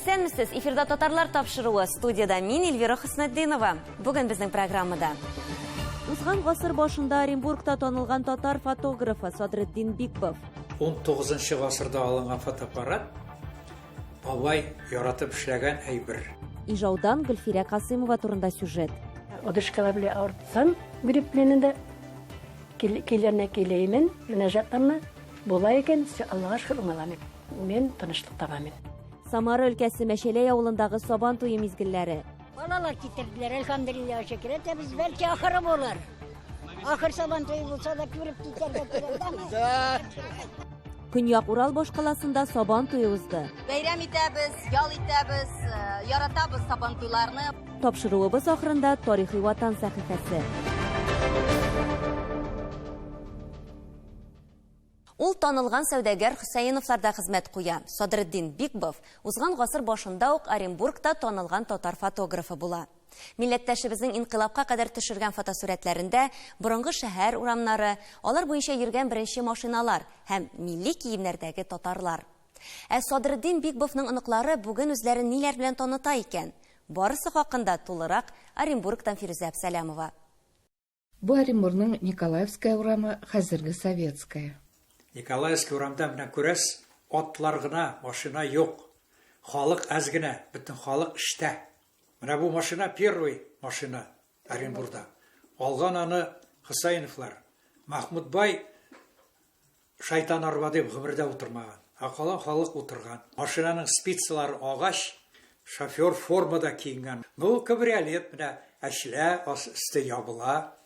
Исәнмесез, эфирда татарлар тапшыруы, студияда мин Эльвира Хөснетдинова. Бүген безнең программада. Узган гасыр башында Оренбургта танылган татар фотографы Садретдин Бикбов. 19 гасырда алынган фотоаппарат бабай яратып эшләгән әйбер. Ижаудан Гөлфирә Касымова турында сюжет. Одышкалар белән артсам, гриппленендә киләренә киләймен, мөнәҗәтләрне була икән, Аллага шөкер уңаламын. Мен тынычлык табамын. Самара өлкәсе Мәшәләй авылындагы Сабан туе мизгелләре. Балалар китерделәр, әлхәмдүлилләһ, шөкер итәбез, бәлки ахыры булыр. Ахыр Сабан туе булса да күреп китәргә кирәк. Көньяк Урал башкаласында Сабан туе узды. Бәйрәм итәбез, ял итәбез, яратабыз Сабан туйларны. Тапшыруыбыз ахырында тарихи ватан сәхифәсе. Ул танылган сәүдәгәр Хөсәйновларда хезмәт куя. Садретдин Бикбов узган гасыр башында ук Оренбургта танылган татар фотографы була. Милләттәшебезнең инкыйлабка кадәр төшергән фотосурәтләрендә борынгы шәһәр урамнары, алар буенча йөргән беренче машиналар һәм милли киемнәрдәге татарлар. Садретдин Бикбовның оныклары бүген үзләрен ниләр белән таныта икән? Барысы хакында тулырак Оренбургтан Фирүзә Әбсәләмова. Бу Оренбургның Николаевская урамы, хәзерге Советская. Николаевский урамда менә күрәс, атлар гына, машина юк. Халык әз генә, бөтен халык эштә. Менә бу машина первый машина Оренбургда. Алган аны Хөсәйновлар. Махмуд бай шайтан арба дип гомердә утырмаган. Акалан халык утырган. Машинаның спицалары агач, шофер формада киенгән. Ну, кабриолет менә әшлә, асты ябыла.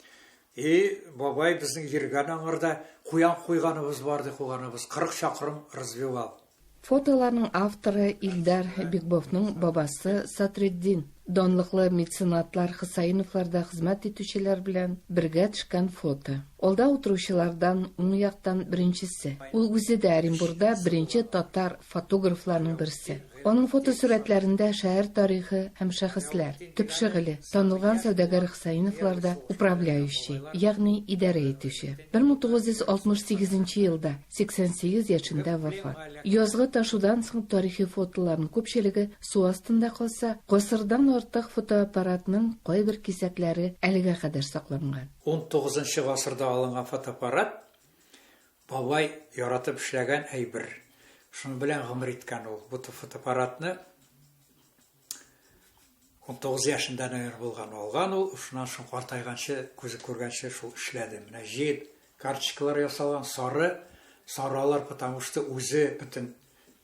Бабай безнең йөргән аңарда куйганыбыз барды, 40 чакрым развивал. Фотоларның авторы Илдар Бикбовның бабасы Садретдин. Донлыклы меценатлар Хөсәйновларда хезмәт итүчеләр белән бергә төшкән фото. Алда утыручылардан уң яктан беренчесе. Ул үзе дә Оренбургда беренче татар фотографларның берсе. Аның фотосурәтләрендә шәһәр тарихы һәм шәхесләр, төп шөгыле, танылган сәүдәгәр Хөсәйновларда управляющий, ягъни идарә итүче. 1968 елда 88 яшендә вафат. Язгы ташудан соң тарихи фотоларның күпчелеге су астында калса, гасырдан артык фотоаппаратның кайбер кисәкләре әлегә кадәр сакланган. 19 гасырда алынган фотоаппарат бабай яратып эшләгән әйбер. Шуның белән гомер иткән ул. Бу фотоаппаратны 19 яшында булган алган ул. Шуннан соң картайганчы, күзе күргәнче шул эшләде. Менә җир карточкалар ясалган, саралар, потому что үзе бөтен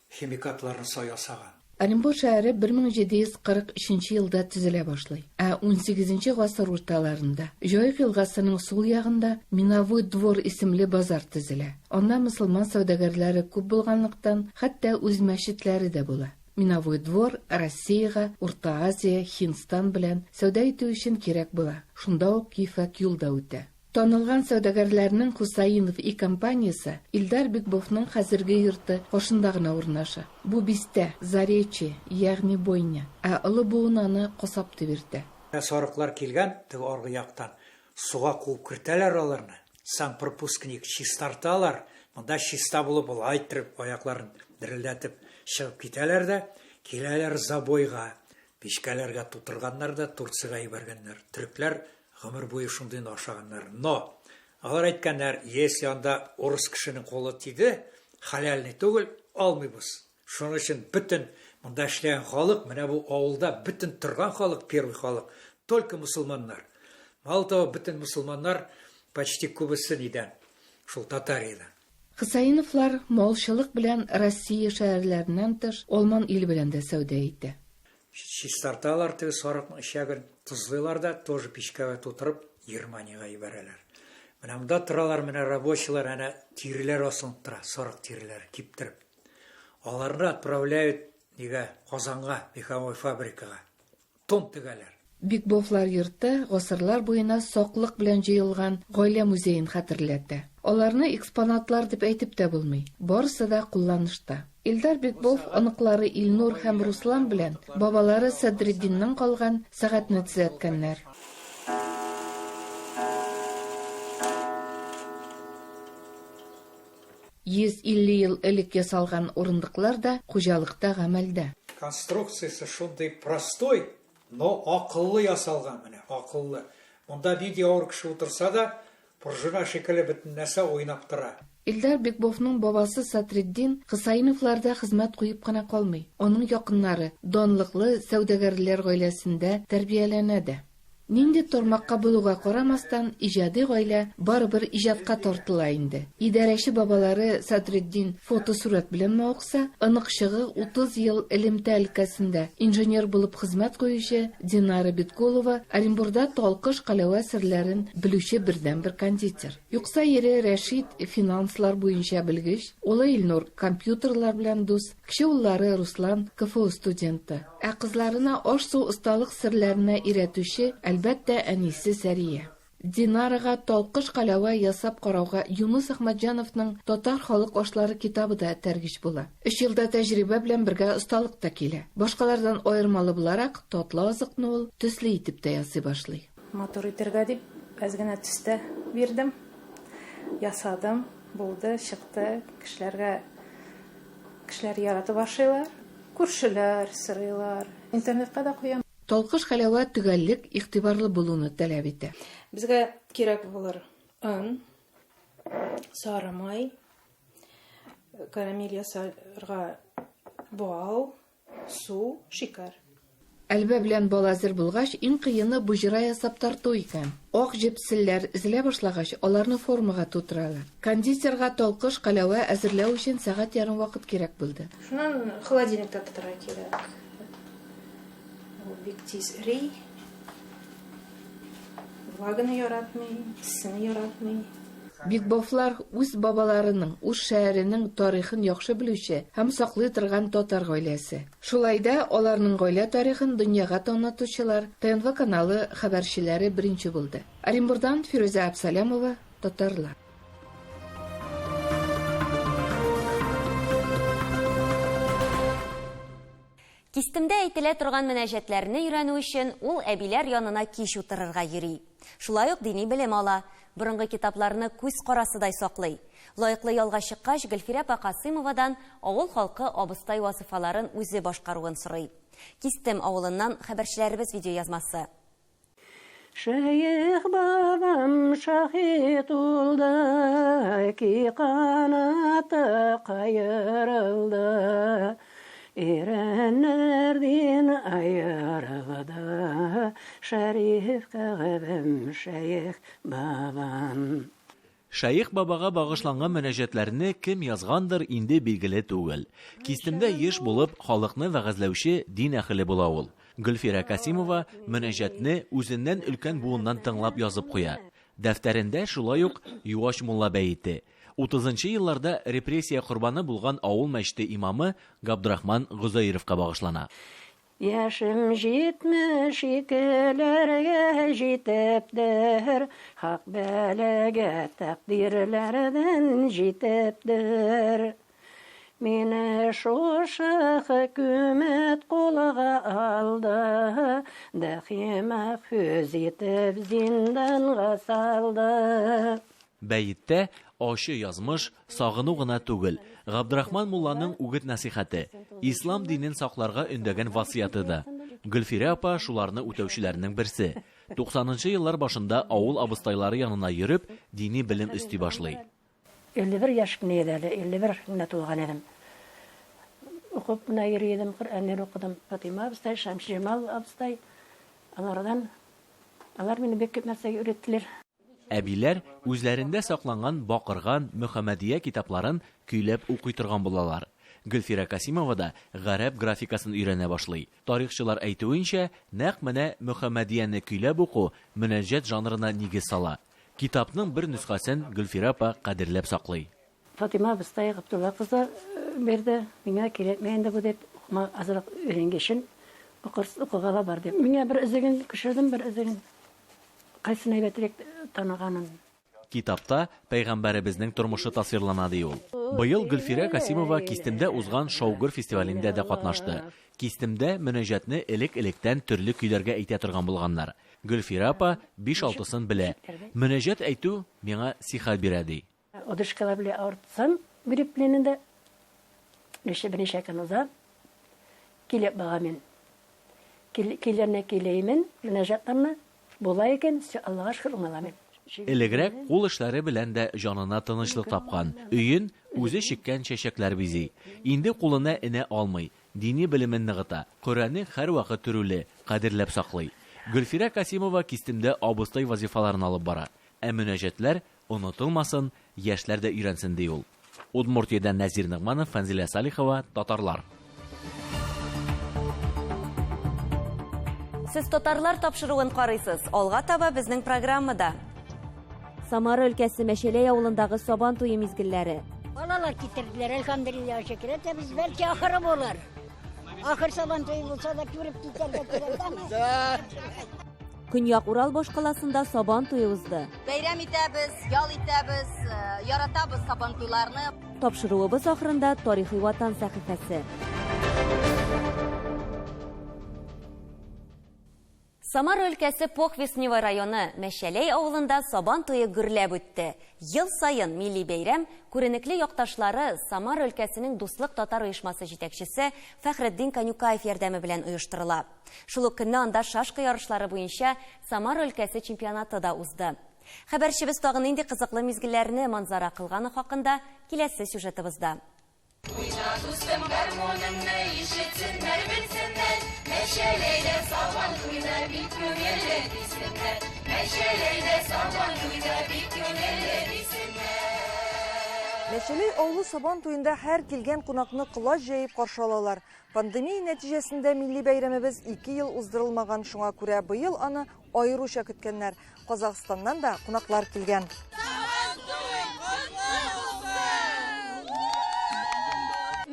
химикатларны ясаган. Оренбург шәһәре 1743 елда төзелә башлый. 18 гасыр урталарында Җаек елгасының сул ягында Миновой двор исемле базар төзелә. Анда мөселман сәүдәгәрләре күп булганлыктан, хәтта үз мәчетләре дә була. Миновой двор Россиягә, Урта Азия, Һиндстан белән сәүдә итү өчен кирәк була. Шунда ук ифәк юлда үтә. Танылган сәүдәгәрләрнең Хусаинов и компаниясе Илдар Бикбовның хәзерге йорты кашында гына урнаша. Бу бистә Заречье, ягъни бойня, олы буынаны касап тибертә. Сарыклар килгән, теге аргы яктан суга куып кертәләр аларны. Санпропускник чистарталар. Монда чиста булып айтырып, аякларын дерелдәтеп чыгып китәләр дә, киләләр забойга, пишкәләргә тутырганнар да Турцияга ибәргәннәр. Төрекләр гомер буе шундый ашаганнар. Но алар әйткәннәр, если анда урыс кешенең колы тиде, халялны түгел, алмыйбыз. Шуның өчен бөтен монда эшләгән халык, менә бу авылда бөтен торган халык, первый халык, только мусулманнар. Малтау бөтен мусулманнар почти күбесе нидән, шул татар иде. Хөсәйновлар малчылык белән Россия шәһәрләреннән тыш Алман ил белән дә сәүдә итә. Чистарталар теге сарыкның ишәген тузлыйлар да, тоже пичкәгә тутырып, Германияга ибәрәләр. Менә монда торалар, менә рабочийлар, әнә тиреләр асылып тора, сарык тиреләре киптереп. Аларны отправляют нигә Казанга, меховой фабрикага. Тон тегәләр. Бикбовлар йорты гасырлар буена саклык белән җыелган гаилә музеен хәтерләтә. Аларны экспонатлар дип әйтеп тә булмый. Барысы да кулланышта. Илдар Бикбов оныклары Илнур һәм Руслан белән бабалары Садретдиннән калган сәгатьне төзәткәннәр. 150 ел элек ясалган урындыклар да хуҗалыкта гамәлдә. конструкциясы шундай простой, но ақыллы ясалған, менә, ақыллы. Монда видео ауыр кеше отырса да, пружина шикелле бөтен нәрсә уйнап тора. Илдар Бикбовның бабасы Сатриддин Хысайновларда хезмәт куеп кына калмый. Оның якыннары донлыклы сәүдәгәрләр гаиләсендә тәрбияләнә. Нинди тормакка булуга карамастан, иҗади гаилә барыбер иҗатка тартыла инде. Идарәче бабалары Сатриддин фотосурат белән оқса, анык чыгы 30 ел элемтә өлкәсендә инженер булып хезмәт куючы Динара Биткулова Оренбургда талкыш каләвә серләрен белүче бердән-бер кондитер. Юкса ире Рәшид финанслар буенча белгеч, улы Илнур компьютерлар белән дус, кичә уллары Руслан КФУ студенты. Ә кызларына аш-су осталык серләренә өйрәтүче әлбәттә әнисе Сәрия. Динарага талкыш каләвә ясап карауга Юнус Ахмаджановның Татар халык ашлары китабы да тәргиш була. 3 елда тәҗрибә белән бергә осталык та килә. Башкалардан аермалы буларак, татлы азыкны ул төсле итеп тә ясый башлый. Мотор итәргә дип, аз гына төстә бирдем. Ясадым, булды, чыкты. Кешеләр яратып башлыйлар. Күршеләр сырыйлар. Интернетка да куям. Талкыш каләвә төгәллек, игътибарлы булуны таләп итә. Безгә кирәк булыр ун, сары май, карамель ясарга бал, су, шикәр. Әлбә белән балазыр булгач, иң кыены буҗра ясап тарту икән. Ак җепселләр эзлә башлагач, аларны формага тутыралар. Кондитерга талкыш каләвә әзерләү өчен сәгать ярым вакыт кирәк булды. Шуннан холодильникта тотырга кирәк. Бик тиз рей. Влаганы яратмый, исене яратмый. Бикбовлар үз бабаларының, үз шәһәренең тарихын яхшы белүче һәм саклый торган татар гаиләсе. Шулай да аларның гаилә тарихын дөньяга танытучылар ТНВ каналы хәбәрчеләре беренче булды. Оренбургдан Фируза Абсалямова, Татарлар. Кистемдә әйтелә торган мөнәҗәтләрне өйрәнү өчен ул әбиләр янына кич утырырга йөри. Шулай ук дини белем ала, борынгы китапларны күз карасыдай саклый. Лаеклы ялга чыккач, Гөлфирә Касыймовадан авыл халкы абыстай вазифаларын үзе башкаруын сорый. Кистем авылыннан хәбәрчеләребез видеоязмасы. Шәйх бабам шахид улды, ки канаты кайырылды. Иренердин айырылды, шәриф кәгебем шәйх бабам. Шәйх бабага багышланган мөнәҗәтләрне кем язгандыр инде билгеле түгел. Кистемдә еш булып халыкны вәгазьләүче дин әһеле була ул. Гөлфирә Касимова мөнәҗәтне үзеннән өлкән буыннан тыңлап язып куя. Дәфтәрендә шулай ук Юаш мулла бәйите. 30-нчы елларда репрессия корбаны булган авыл мәчете имамы Габдрахман Гузаировка багышлана. Яшым 72-ләргә җитепдер, хак бәләгә тәкъдирләрдән җитепдер. Мине шушы хөкүмәт кулыга алды, дәхимә хүз итеп зинданга салды. Бәйиттә ашы язмыш, сагыну гына түгел, Габдрахман мулланың үгет насихаты, ислам динен сакларга өндәгән васыяты да. Гөлфирә апа шуларны үтәүчеләрнең берсе. 90-нчы еллар башында авыл абыстайлары янына йөреп, дини белем өсти башлый. 51 яшькә иде, 51 тулган идем. Укып менә йөридем, Коръәнне укыдым. Фатима абыстай, Шәмси Җамал абыстай. Алар мине бик күп нәрсәгә өйрәттеләр. Әбиләр үзләрендә сакланган бакырган Мөхәммәдия китапларын көйләп укый торган булалар. Гөлфирә Касимова да гарәп графикасын өйрәнә башлый. Тарихчылар әйтүенчә, нәкъ менә Мөхәммәдияне көйләп уку мөнәҗәт жанрына нигез сала. Китапның бер нөсхәсен Гөлфирә апа кадерләп саклый. Фатима абыстай Габдулла кызы берде, миңа кирәкмәенде бу дип, азрак өйрәнгәчен укырга бар дип. Миңа бер үзеген кешердем, бер үзеген кайсын әйбәтрәк таныганын. Китапта пәйгамбәребезнең тормышы тасвирлана ди ул. Быел Гөлфирә Касимова Кистемдә узган Шаугыр фестивалендә дә катнашты. Кистемдә мөнәҗәтне элек-электән төрле көйләргә әйтә торган булганнар. Гөлфирә апа 5-6сын белә. Мөнәҗәт әйтү миңа сихәт бирә ди. Одышкалар белән артсам, гриппленендә ничә көн уза. килеп бага мен. Килерне килеймен, мөнәҗәтләрне була икән, Аллага шөкер уңаламын. Элегрәк кул эшләре белән дә җанына тынычлык тапкан. Өен үзе чиккән чәчәкләр бизи. Инде кулына энә алмый, дини белемен ныгыта. Коръәнне һәр вакыт төрүле, кадерләп саклый. Гөлфирә Касимова кистемдә абыстай вазифаларын алып бара. Ә мөнәҗәтләр онытылмасын, яшьләр дә өйрәнсен ди ул. Удмуртиядән Назир Нигъманов, Фәнзилә Салихова, Татарлар. Сез татарлар тапшыруын карыйсыз. Алга таба безнең программада. Самара өлкәсе Мәшәләй авылындагы Сабан туе мизгелләре. Балалар китердиләр, элхамдулилlah шөкер итә, без бәлки ахыры булыр. Ахыр Сабан туе булса да күреп китәргә кирәк. Көньяк Урал башкаласында Сабан туе узды. Бәйрәм итәбез, ял итәбез, яратабыз Сабан туйларны. Тапшыруыбыз ахырында тарихи ватан сәхифәсе. Самара өлкәсе Похвесневый районы Мәшәләй авылында Сабан туе гөрләп үтте. Ел сайын милли бәйрәм күренекле якташлары Самара өлкәсенең Дуслык татар оешмасы җитәкчесе Фәхреддин Канюкаев ярдәме белән оештырыла. Шул ук көнне анда шашка ярышлары буенча Самара өлкәсе чемпионаты да узды. Хәбәрчебез тагын инде кызыклы мизгелләрне манзара кылганы хакында киләсе сюжетыбызда. Мәшәләй авылы Сабан туенда һәр килгән кунакны кулаш җәеп каршы алалар. Пандемия нәтиҗәсендә милли бәйрәмебез 2 ел уздырылмаган, шуңа күрә быел аны аеруча көткәннәр. Казакъстаннан да кунаклар килгән.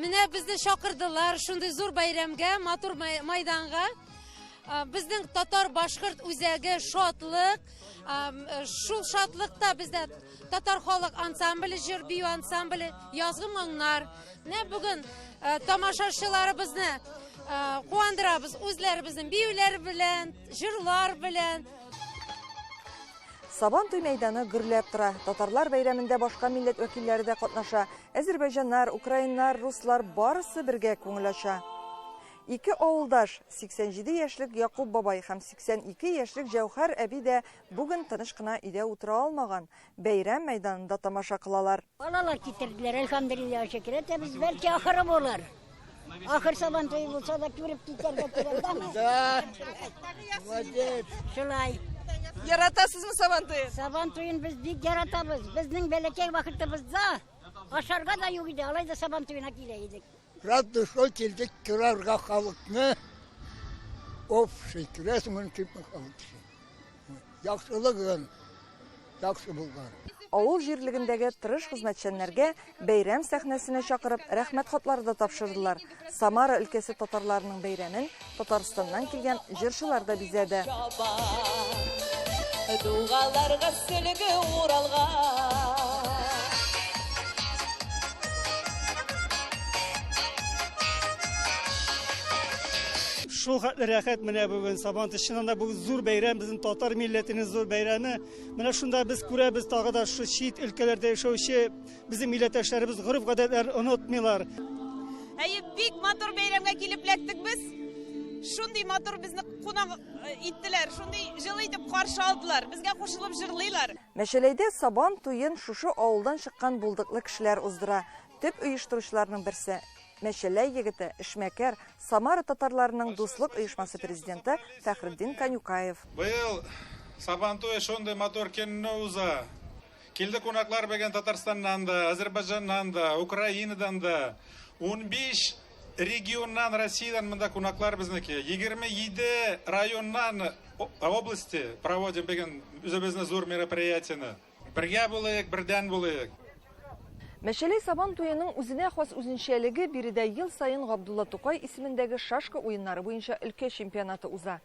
Менә безне шакырдылар шундый зур бәйрәмгә, матур майданга. Безнең татар башкорт үзәге шатлык. Шул шатлыкта бездә татар халык ансамбле, җыр бию ансамбле, язгы моңнар. Менә бүген тамашачыларыбызны куандырабыз үзләребезнең биюләр белән, җырлар белән. Сабан туй мәйданы гөрләп тора. Татарлар бәйрәмендә башка милләт вәкилләре дә катнаша. Әзербайҗаннар, украиннар, руслар барысы бергә күңел ача. Ике авылдаш, 87 яшьлек Якуб бабай һәм 82 яшьлек Җәүһәр әби дә бүген тыныч кына өйдә утыра алмаган. Бәйрәм мәйданында тамаша кылалар. Балалар китердиләр, элхамдулилlah шөкер итә, без бәлки ахыры булыр. Ахыр Сабан туе булса да күреп китәргә кирәк. Молодец. Шулай. Яратасызмы Сабан туен? Сабан туен без бик яратабыз. Безнең бәләкәй вакытыбызда ашарга да юк иде, алай да Сабан туена килә идек. Рад дошел килдек көрәргә халыкны. Общий күрәсең кип халык. Яхшылыгын яхшы булган. Авыл җирлегендәге тырыш хезмәтчәннәргә бәйрәм сәхнәсенә чакырып рәхмәт хатлары да тапшырдылар. Самара өлкәсе татарларының бәйрәмен Татарстаннан килгән җырчылар да бизәде. Дугаларга сөлге уралга. Шул хәтле рәхәт менә бүген Сабан тышында бүген зур бәйрәм, безнең татар милләтенең зур бәйрәме. Менә шунда без күрәбез тагы да шу чит өлкәләрдә яшәүче безнең милләттәшләребез гореф-гадәтләр онытмыйлар. Бик матур бәйрәмгә килеп ләктек без. Шундый матур безне кунак иттеләр, шундый җылы итеп каршы алдылар. Безгә кушылып җырлыйлар. Мәшәләйдә Сабан туен шушы авылдан чыккан булдыклы кешеләр уздыра. Төп оештыручыларның берсе Мәшәләй егете, эшмәкәр, Самара татарларының Дуслык оешмасы президенты Фәхреддин Канюкаев. Быел Сабан туе шундый матур көнне уза. Килде кунаклар бәгән Татарстаннан да, Азәрбайҗаннан да, Украинадан да, 15 регионнан, Россиядан монда кунаклар безнеке. 27 районнан области проводим бәгән үзебезнең зур мероприятияне. Бергә булыйк, бердән булыйк. Мәшәләй Сабан туеның үзенә хас үзенчәлеге биредә ел сайын Габдулла Тукай исемендәге шашка уеннары буенча өлкә чемпионаты уза.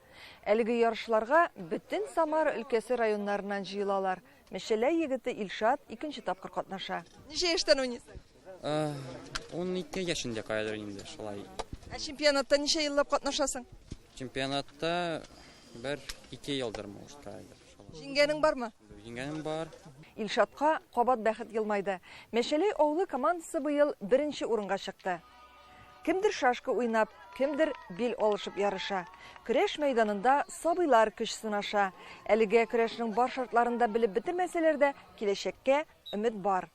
Әлеге ярышларга бөтен Самара өлкәсе районнарыннан җыелалар. Мәшәләй егете Илшат 2нче тапкыр катнаша. Ничә яшьтән уйныйсың? 12 яшендә кайдыр инде шулай. Чемпионатта ничә еллап катнашасың? Чемпионатта 1-2 елдыр может кайдыр. Җиңгәнең бармы? Җиңгәнем бар. Илшатка кабат бәхет елмайды. Мәшәләй авылы командасы быел 1нче урынга чыкты. Кемдер шашкы уйнап, кемдер бил алышып ярыша. Көрәш мәйданында сабыйлар көч сынаша. Әлегә көрәшнең бар шартларында белеп бетермәсәләр дә, киләчәккә өмет бар.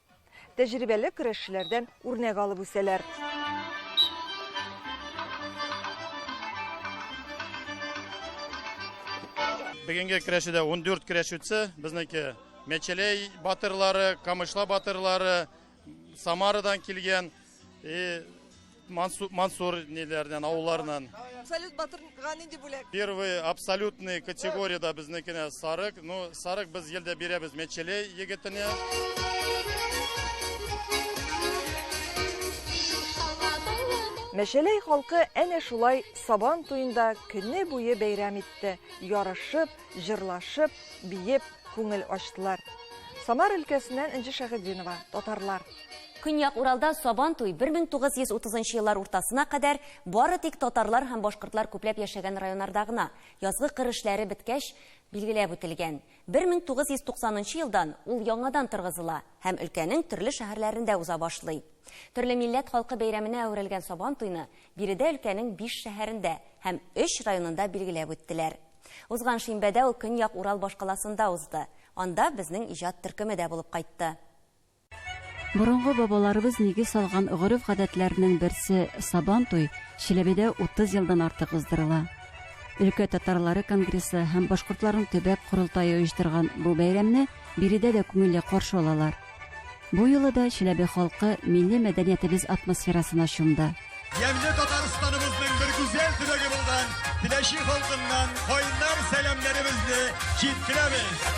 Тәҗрибәле көрәшчеләрдән үрнәк алып үсәләр. Бүгенге көрәшедә 14 көрәш үтсә, безнеке Мәчелей батырлары, Камышла батырлары, Самарадан килгән, Мансур неләрдән, авылларынан. Абсолют батырга нинди бүләк? Первый абсолютный категорияда безнекенә Сарык. Ну, Сарык без елдә бирәбез Мәчелей егетенә. Мәчелей халкы әнә шулай Сабан туенда көне буе бәйрәм итте. Ярышып, җырлашып, биеп, күңел ачтылар. Самар өлкәсеннән Энҗе Шәһидинова, татарлар. Көньяк Уралда Сабан туй 1930 еллар уртасына кадәр бары тик татарлар һәм башкортлар күпләп яшәгән районнарда гына язгы кыр эшләре беткәч билгеләп үтелгән. 1990 елдан ул яңадан торгызыла һәм өлкәнең төрле шәһәрләрендә уза башлый. Төрле милләт халкы бәйрәменә әверелгән Сабан туйны биредә өлкәнең 5 шәһәрендә һәм 3 районында билгеләп үттеләр. Узган шимбәдә ул Көньяк Урал башкаласында узды. Анда безнең иҗат төркеме дә булып кайтты. Борынгы бабаларыбыз нигез салган гореф-гадәтләрнең берсе Сабан туй Чиләбедә 30 елдан артык уздырыла. Өлкә татарлары конгрессы һәм башкортларның төбәк курылтайы оештырган бу бәйрәмне биредә дә күңелле каршы алалар. Бу юлы да Чиләбе халкы милли мәдәниятебез атмосферасына чумды. Ямлы Татарстаныбызның бер гүзәл төбәге булган Тиләши халкыннан кайнар сәламнәребезне җиткерәбез.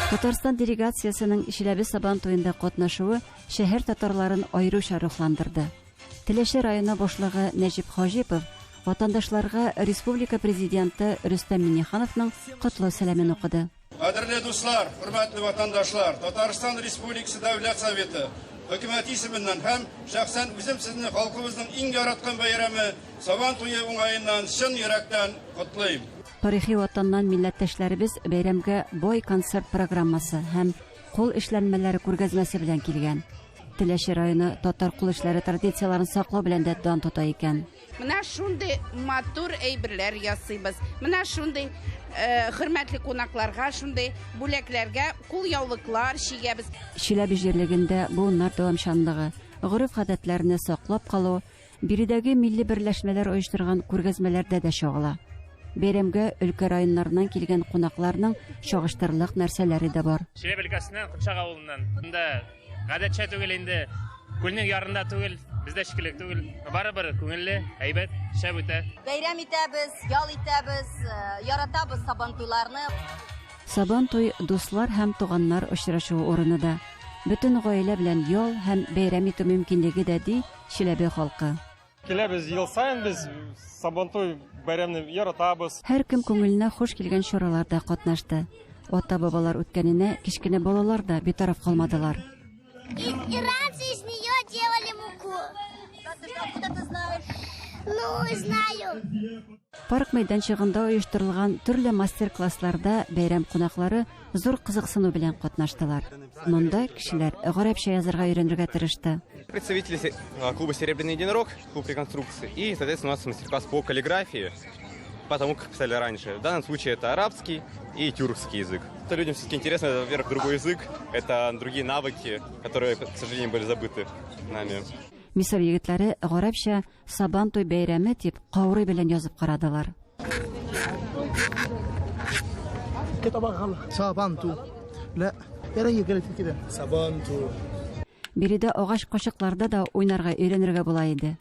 Татарстан делегациясының Чиләбе Сабан туенда катнашуы шәһәр татарларын аеруча рухландырды. Теләше районы башлыгы Нәҗип Хаҗипов ватандашларга республика президенты Рөстәм Миңнехановның котлау сәламен укыды. Кадерле дуслар, хөрмәтле ватандашлар, Татарстан Республикасы Дәүләт Советы хөкүмәт исеменнән һәм шәхсән үзем сезне халкыбызның иң яраткан бәйрәме Сабан туе уңаеннан чын йөрәктән котлыйм. Тарихи ватаннан милләттәшләребез бәйрәмгә бай концерт программасы һәм кул эшләнмәләре күргәзмәсе белән килгән. Теләше районы татар кул эшләре традицияларын саклау белән дә дан тота икән. Менә шундый матур әйберләр ясыйбыз. Менә шундый хөрмәтле кунакларга шундый бүләкләргә кул яулыклар чигәбез. Чиләбе җирлегендә буыннар дәвамчанлыгы, гореф-гадәтләрне саклап калу, биредәге милли берләшмәләр оештырган күргәзмәләрдә дә чагыла. Бәйрәмгә өлкә районнарыннан килгән кунакларның чагыштырырлык нәрсәләре дә бар. Чиләбе өлкәсеннән Кыпчак авылыннан. Монда гадәтчә түгел инде, күлнең ярында түгел, бездә шикеллек түгел. Барыбер күңелле, әйбәт, шәп үтә. Бәйрәм итәбез, ял итәбез, яратабыз Сабан туйларны. Сабан туй дуслар һәм туганнар очрашуы урыны да. Бөтен гаилә белән ял һәм бәйрәм итү мөмкинлеге дә ди Чиләбе халкы. Киләбез ел сайын без Сабан туй бәйрәмне яратабыз. Һәр кем күңеленә хуш килгән чараларда катнашты. Ата-бабалар үткәненә кичкенә балалар да битараф калмадылар. И раньше из нее делали муку. Откуда ты знаешь? Ну, знаю. Парк мәйданчыгында оештырылган төрле мастер-классларда бәйрәм кунаклары зур кызыксыну белән катнаштылар. Монда кешеләр гарәпчә язарга өйрәнергә тырышты. Представители клуба «Серебряный единорог», клуб реконструкции, и, соответственно, у нас мастер-класс по каллиграфии, потому как писали раньше. В данном случае это арабский и тюркский язык. Это людям все-таки интересно, это, во-первых, другой язык, это другие навыки, которые, к сожалению, были забыты нами. Мисыр егетләре гарәпчә Сабан туй бәйрәме дип каурый белән язып карадылар. Сабанту. لا يا قالت كده سابانتو. Биредә агач кашыкларда да уйнарга өйрәнергә була иде.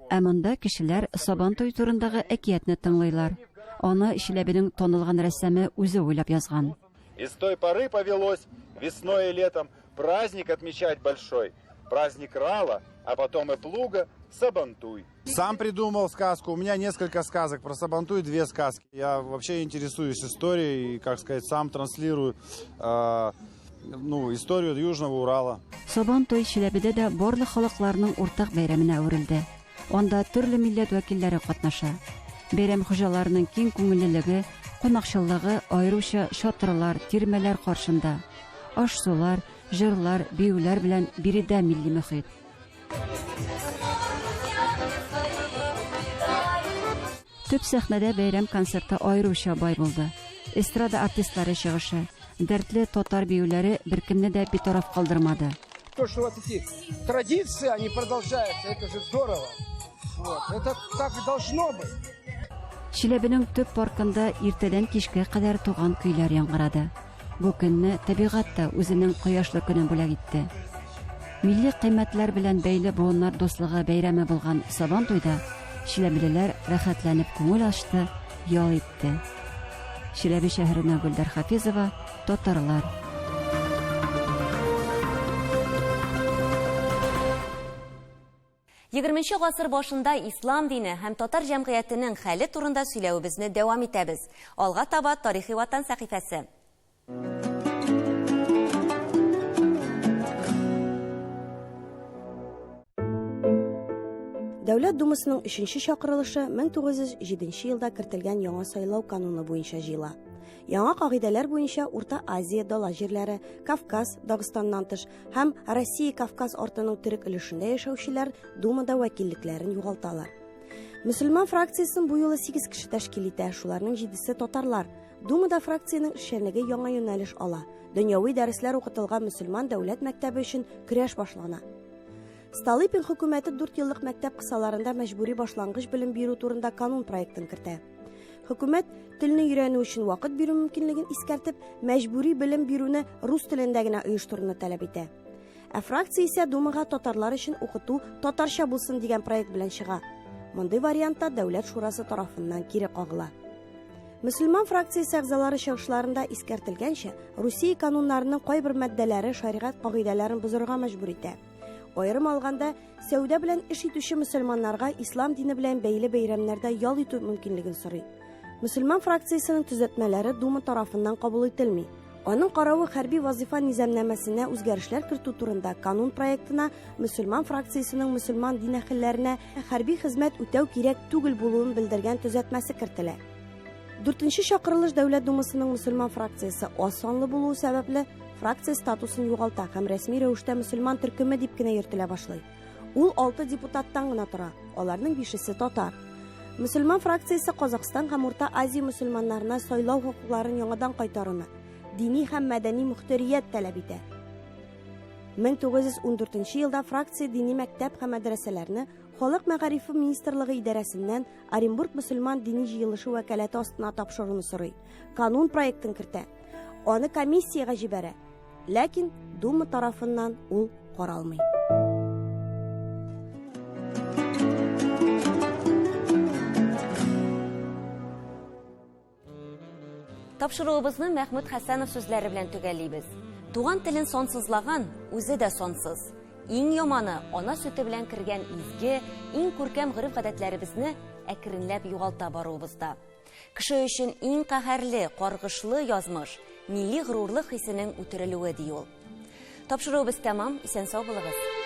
Ә монда кешеләр Сабан туй турындагы әкиятне тыңлыйлар. Аны Чиләбенең танылган рәссамы үзе уйлап язган. И с той поры повелось весной и летом праздник отмечать большой. Праздник Рала, а потом и плуга, Сабантуй. Сам придумал сказку. У меня несколько сказок про Сабантуй, 2 сказки. Я вообще интересуюсь историей и, как сказать, сам транслирую историю Южного Урала. Сабантуй Чиләбедә дә барлык халыкларның уртак бәйрәменә әверелде. Анда төрле милләт вәкилләре катнаша. Бәйрәм хуҗаларының киң күңеллелеге, Кунакчылыгы аеруча шатырлар, тирмәләр каршында. Аш-сулар, җырлар, биюләр белән биредә милли мөхит. Төп сәхнәдә бәйрәм концерты аеруча бай булды. Эстрада артистлары чыгышы, дәртле татар биюләре беркемне дә битараф калдырмады. То, что вот эти традиции, они продолжаются, это же здорово. Вот. Это так и должно быть. Чиләбенең төп паркында иртәдән кичкә кадәр туган көйләр яңгырады. Бу көнне табигать та үзенең кояшлы көнен бүләк итте. Милли кыйммәтләр белән бәйле буыннар дуслыгы бәйрәме булган Сабантуйда чиләбелеләр рәхәтләнеп күңел ачты, ял итте. Чиләбе шәһәренә Гөлдар Хафизова, татарлар. Егерменче гасыр башында ислам дине һәм татар җәмгыятенең хәле турында сөйләвебезне дәвам итәбез. Алга таба тарихи ватан сәхифәсе. Дәүләт Думасының 3нче чакырылышы 1907 елда кертелгән яңа сайлау кануны буенча җыела. Яңа кагыйдәләр буенча Урта Азия дала җирләре, Кавказ, Дагыстаннан тыш һәм Россия Кавказ артының төрек өлешендә яшәүчеләр Думада вәкиллекләрен югалталар. Мөселман фракциясын бу юлы 8 кеше тәшкил итә, шуларның 7се татарлар. Думада фракциянең эшчәнлеге яңа юнәлеш ала. Дөньяви дәресләр укытылган мөселман дәүләт мәктәбе өчен көрәш башлана. Столыпин хөкүмәте 4 еллык мәктәп кысаларында мәҗбүри башлангыч белем бирү турында канун проектын кертә. Хөкүмәт телне өйрәнү өчен вакыт бирү мөмкинлеген искәртеп, мәҗбүри белем бирүне рус телендә генә оештыруны таләп итә. Фракция исә Думага татарлар өчен укыту татарча булсын дигән проект белән чыга. Мондый вариантта дәүләт шурасы тарафыннан кире кагыла. Мөселман фракциясе әгъзалары чыгышларында искәртелгәнчә, Русия кануннарының кайбер маддәләре шәригать кагыйдәләрен бозырга мәҗбүр итә. Аерым алганда, сәүдә белән эш итүче мөселманнарга ислам дине белән бәйле бәйрәмнәрдә ял итү мөмкинлеген сорый. Мөселман фракциясының төзәтмәләре Дума тарафыннан кабул ителми. Аның каравы хәрби вазифа низамнамәсенә үзгәрешләр кертү турында канун проектына мөселман фракциясының мөселман дин әһелләренә хәрби хезмәт үтәү кирәк түгел булуын белдергән төзәтмәсе кертелә. 4нче чакырылыш Дәүләт Думасының мөселман фракциясе аз санлы булуы сәбәпле фракция статусын югалта һәм рәсми рәвештә мөселман төркеме дип кенә йөртелә башлый. Ул 6 депутаттан гына тора, аларның 5-се татар. Мөселман фракциясе Казакстан һәм Урта Азия мөселманнарына сайлау хокукларын яңадан кайтаруны, дини һәм мәдәни мөхтәрият таләп итә. 1914 елда фракция дини мәктәп һәм мәдрәсәләрне Халык мәгарифе министрлыгы идарәсеннән Оренбург мөселман дини җыелышы вәкаләте астына тапшыруны сорый. Канун проектын кертә. Аны комиссияга җибәрә. Ләкин Дума тарафыннан ул каралмый. Тапшыруыбызны Мәхмүд Хәсәнов сүзләре белән төгәллибез. Туган телен сонсызлаган үзе дә сонсыз. Иң яманы ана сөте белән кергән изге, иң күркәм гырыф-гадәтләребезне әкренләп югалта баруыбызда. Кеше өчен иң каһәрле, каргышлы язмыш милли горурлык хисенең үтерелүе ди ул. Тапшыруыбыз тәмам, исән сау булыгыз.